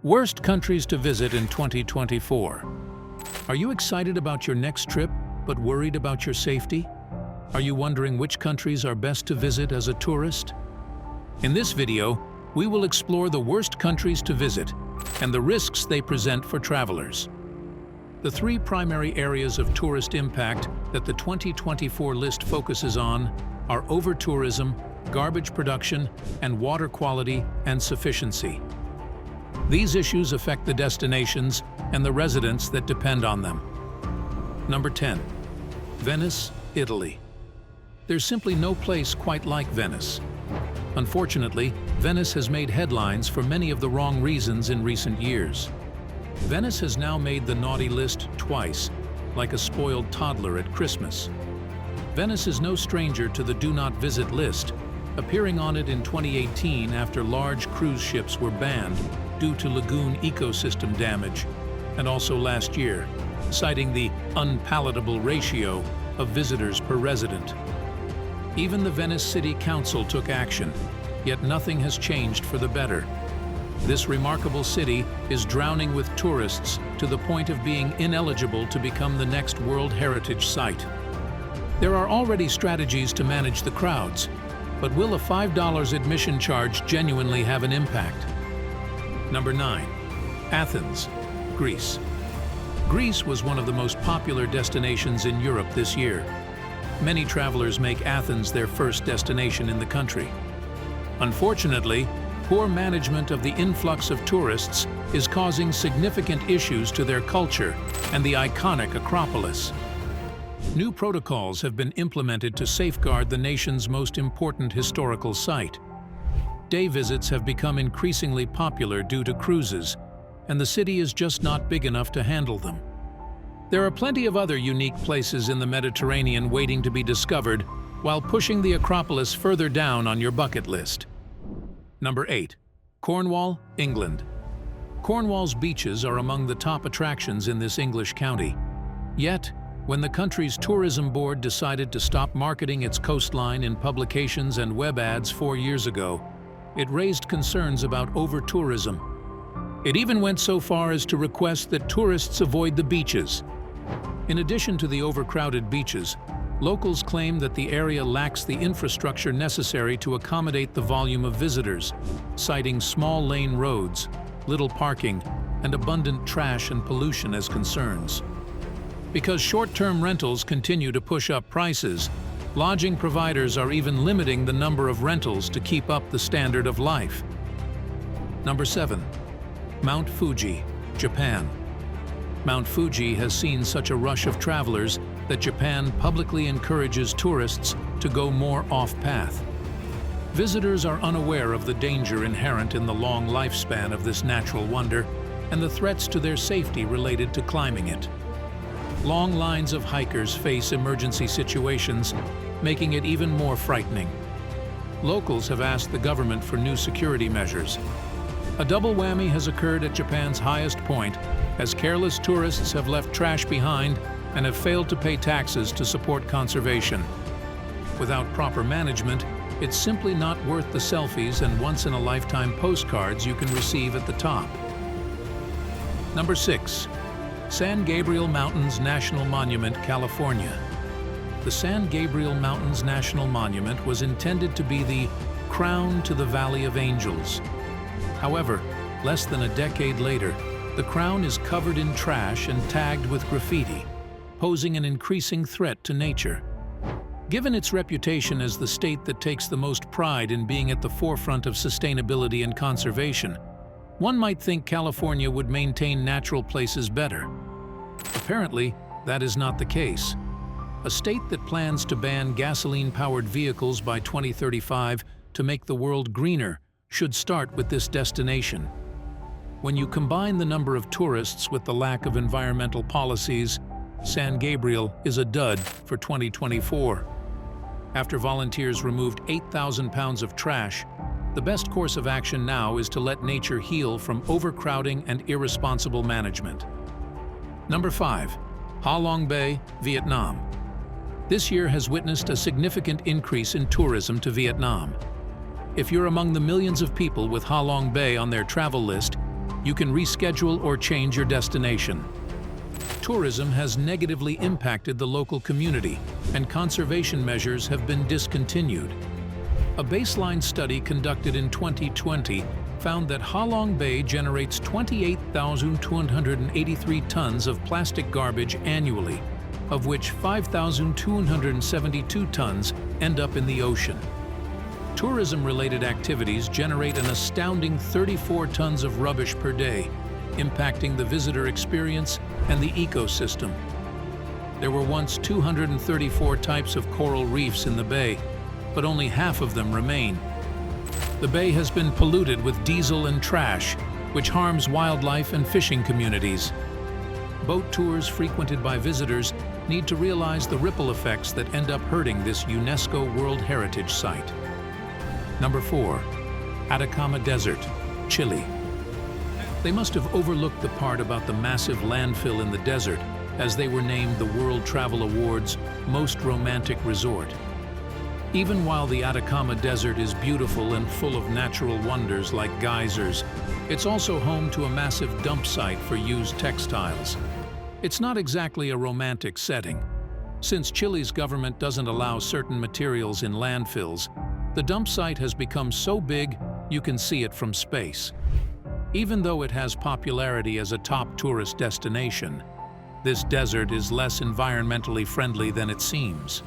Worst countries to visit in 2024. Are you excited about your next trip, but worried about your safety? Are you wondering which countries are best to visit as a tourist? In this video, we will explore the worst countries to visit and the risks they present for travelers. The three primary areas of tourist impact that the 2024 list focuses on are over-tourism, garbage production, and water quality and sufficiency. These issues affect the destinations and the residents that depend on them. Number 10. Venice, Italy. There's simply no place quite like Venice. Unfortunately, Venice has made headlines for many of the wrong reasons in recent years. Venice has now made the naughty list twice, like a spoiled toddler at Christmas. Venice is no stranger to the Do Not Visit list, appearing on it in 2018 after large cruise ships were banned due to lagoon ecosystem damage, and also last year, citing the unpalatable ratio of visitors per resident. Even the Venice City Council took action, yet nothing has changed for the better. This remarkable city is drowning with tourists to the point of being ineligible to become the next World Heritage Site. There are already strategies to manage the crowds, but will a $5 admission charge genuinely have an impact? Number 9. Athens, Greece. Greece was one of the most popular destinations in Europe this year. Many travelers make Athens their first destination in the country. Unfortunately, poor management of the influx of tourists is causing significant issues to their culture and the iconic Acropolis. New protocols have been implemented to safeguard the nation's most important historical site. Day visits have become increasingly popular due to cruises, and the city is just not big enough to handle them. There are plenty of other unique places in the Mediterranean waiting to be discovered, while pushing the Acropolis further down on your bucket list. Number 8. Cornwall, England. Cornwall's beaches are among the top attractions in this English county. Yet, when the country's tourism board decided to stop marketing its coastline in publications and web ads 4 years ago, it raised concerns about over-tourism. It even went so far as to request that tourists avoid the beaches. In addition to the overcrowded beaches, locals claim that the area lacks the infrastructure necessary to accommodate the volume of visitors, citing small lane roads, little parking, and abundant trash and pollution as concerns. Because short-term rentals continue to push up prices, lodging providers are even limiting the number of rentals to keep up the standard of life. Number 7. Mount Fuji, Japan. Mount Fuji has seen such a rush of travelers that Japan publicly encourages tourists to go more off-path. Visitors are unaware of the danger inherent in the long lifespan of this natural wonder and the threats to their safety related to climbing it. Long lines of hikers face emergency situations, making it even more frightening. Locals have asked the government for new security measures. A double whammy has occurred at Japan's highest point, as careless tourists have left trash behind and have failed to pay taxes to support conservation. Without proper management, it's simply not worth the selfies and once-in-a-lifetime postcards you can receive at the top. Number 6. San Gabriel Mountains National Monument, California. The San Gabriel Mountains National Monument was intended to be the crown to the Valley of Angels. However, less than a decade later, the crown is covered in trash and tagged with graffiti, posing an increasing threat to nature. Given its reputation as the state that takes the most pride in being at the forefront of sustainability and conservation, one might think California would maintain natural places better. Apparently, that is not the case. A state that plans to ban gasoline-powered vehicles by 2035 to make the world greener should start with this destination. When you combine the number of tourists with the lack of environmental policies, San Gabriel is a dud for 2024. After volunteers removed 8,000 pounds of trash, the best course of action now is to let nature heal from overcrowding and irresponsible management. Number 5. Ha Long Bay, Vietnam. This year has witnessed a significant increase in tourism to Vietnam. If you're among the millions of people with Ha Long Bay on their travel list, you can reschedule or change your destination. Tourism has negatively impacted the local community, and conservation measures have been discontinued. A baseline study conducted in 2020 found that Ha Long Bay generates 28,283 tons of plastic garbage annually, of which 5,272 tons end up in the ocean. Tourism-related activities generate an astounding 34 tons of rubbish per day, impacting the visitor experience and the ecosystem. There were once 234 types of coral reefs in the bay, but only half of them remain. The bay has been polluted with diesel and trash, which harms wildlife and fishing communities. Boat tours frequented by visitors need to realize the ripple effects that end up hurting this UNESCO World Heritage Site. Number 4. Atacama Desert, Chile. They must have overlooked the part about the massive landfill in the desert, as they were named the World Travel Awards' most romantic resort. Even while the Atacama Desert is beautiful and full of natural wonders like geysers, it's also home to a massive dump site for used textiles. It's not exactly a romantic setting. Since Chile's government doesn't allow certain materials in landfills, the dump site has become so big you can see it from space. Even though it has popularity as a top tourist destination, this desert is less environmentally friendly than it seems.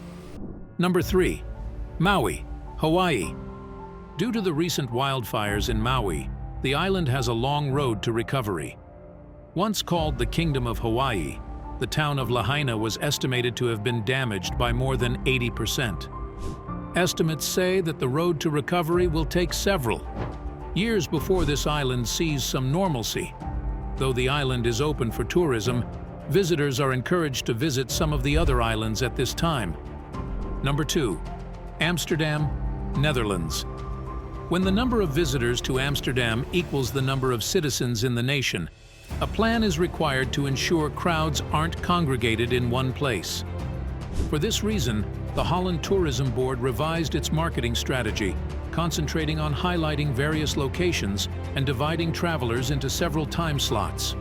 Number 3. Maui, Hawaii. Due to the recent wildfires in Maui, the island has a long road to recovery. Once called the Kingdom of Hawaii, the town of Lahaina was estimated to have been damaged by more than 80%. Estimates say that the road to recovery will take several years before this island sees some normalcy. Though the island is open for tourism, visitors are encouraged to visit some of the other islands at this time. Number 2. Amsterdam, Netherlands. When the number of visitors to Amsterdam equals the number of citizens in the nation, a plan is required to ensure crowds aren't congregated in one place. For this reason, the Holland Tourism Board revised its marketing strategy, concentrating on highlighting various locations and dividing travelers into several time slots.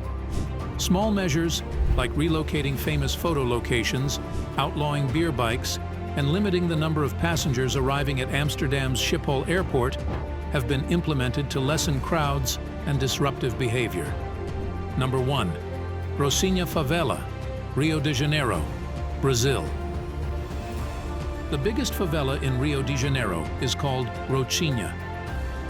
Small measures, like relocating famous photo locations, outlawing beer bikes, and limiting the number of passengers arriving at Amsterdam's Schiphol Airport, have been implemented to lessen crowds and disruptive behavior. Number 1. Rocinha Favela, Rio de Janeiro, Brazil. The biggest favela in Rio de Janeiro is called Rocinha.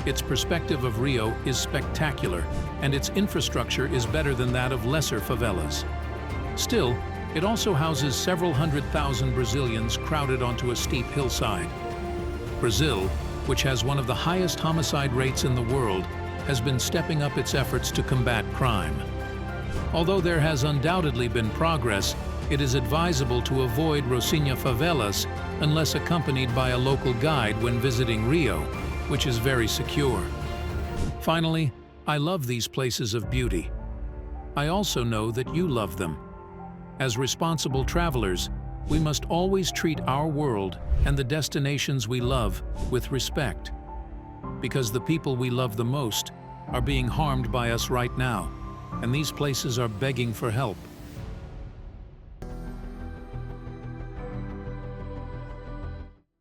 Its perspective of Rio is spectacular, and its infrastructure is better than that of lesser favelas. Still, it also houses several 100,000 Brazilians crowded onto a steep hillside. Brazil, which has one of the highest homicide rates in the world, has been stepping up its efforts to combat crime. Although there has undoubtedly been progress, it is advisable to avoid Rocinha favelas unless accompanied by a local guide when visiting Rio, which is very secure. Finally, I love these places of beauty. I also know that you love them. As responsible travelers, we must always treat our world and the destinations we love with respect, because the people we love the most are being harmed by us right now, and these places are begging for help.